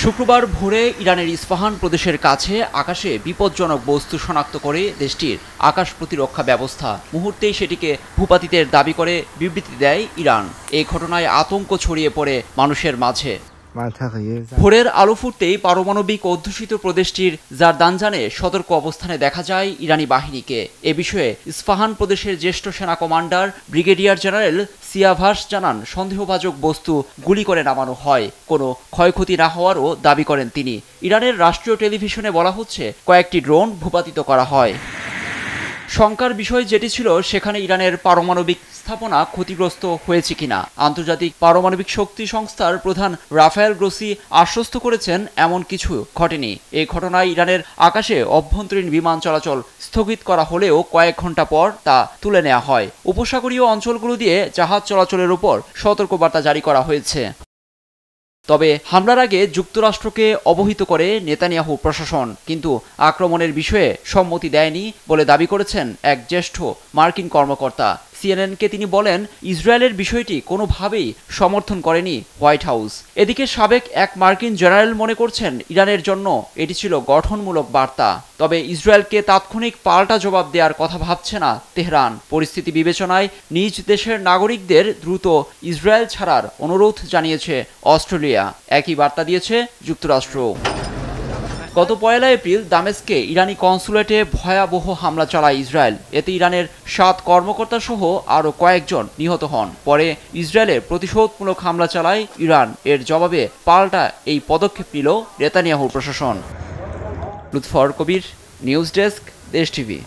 শুক্রবার ভোরে ইরানের ইস্পাহান প্রদেশের কাছে আকাশে বিপজ্জনক বস্তু শনাক্ত করে দেশটির আকাশ প্রতিরক্ষা ব্যবস্থা মুহূর্তেই সেটিকে ভূপাতিতের দাবি করে বিবৃতি দেয় ইরান। এই ঘটনায় আতঙ্ক ছড়িয়ে পড়ে মানুষের মাঝে। ভোরের আলো ফুটতেই পারমাণবিক অধ্যুষিত প্রদেশটির জারদানজানে সতর্ক অবস্থানে দেখা যায় ইরানি বাহিনীকে। এ বিষয়ে ইস্পাহান প্রদেশের জ্যেষ্ঠ সেনা কমান্ডার ব্রিগেডিয়ার জেনারেল সিয়াভাস জানান, সন্দেহভাজন বস্তু গুলি করে নামানো হয়, কোনো ক্ষয়ক্ষতি না হওয়ারও দাবি করেন তিনি। ইরানের রাষ্ট্রীয় টেলিভিশনে বলা হচ্ছে, কয়েকটি ড্রোন ভূপাতিত করা হয়। শঙ্কার বিষয় যেটি ছিল, সেখানে ইরানের পারমাণবিক স্থাপনা ক্ষতিগ্রস্ত হয়েছে কিনা। আন্তর্জাতিক পারমাণবিক শক্তি সংস্থার প্রধান রাফায়েল গ্রোসি আশ্বস্ত করেছেন, এমন কিছু ঘটেনি। এই ঘটনায় ইরানের আকাশে অভ্যন্তরীণ বিমান চলাচল স্থগিত করা হলেও কয়েক ঘন্টা পর তা তুলে নেওয়া হয়। উপসাগরীয় অঞ্চলগুলো দিয়ে জাহাজ চলাচলের উপর সতর্কবার্তা জারি করা হয়েছে। তবে হামলার আগে যুক্তরাষ্ট্রকে অবহিত করে নেতানিয়াহু প্রশাসন, কিন্তু আক্রমণের বিষয়ে সম্মতি দেয়নি বলে দাবি করেছেন এক জ্যেষ্ঠ মার্কিন কর্মকর্তা। সিএনএনকে তিনি বলেন, ইসরায়েলের বিষয়টি কোনোভাবেই সমর্থন করেনি হোয়াইট হাউস। এদিকে সাবেক এক মার্কিন জেনারেল মনে করছেন, ইরানের জন্য এটি ছিল গঠনমূলক বার্তা। তবে ইসরায়েলকে তাৎক্ষণিক পাল্টা জবাব দেওয়ার কথা ভাবছে না তেহরান। পরিস্থিতি বিবেচনায় নিজ দেশের নাগরিকদের দ্রুত ইসরায়েল ছাড়ার অনুরোধ জানিয়েছে অস্ট্রেলিয়া। একই বার্তা দিয়েছে যুক্তরাষ্ট্র। গত 1 এপ্রিল দামেস্কে ইরানি কনসুলেটে ভয়াবহ হামলা চালায় ইসরায়েল। এতে ইরানের 7 কর্মকর্তা সহ আরও কয়েকজন নিহত হন। পরে ইসরায়েলের প্রতিশোধমূলক হামলা চালায় ইরান। এর জবাবে পাল্টা এই পদক্ষেপ নিল নেতানিয়াহু প্রশাসন। লুৎফর কবির, নিউজ ডেস্ক, দেশ টিভি।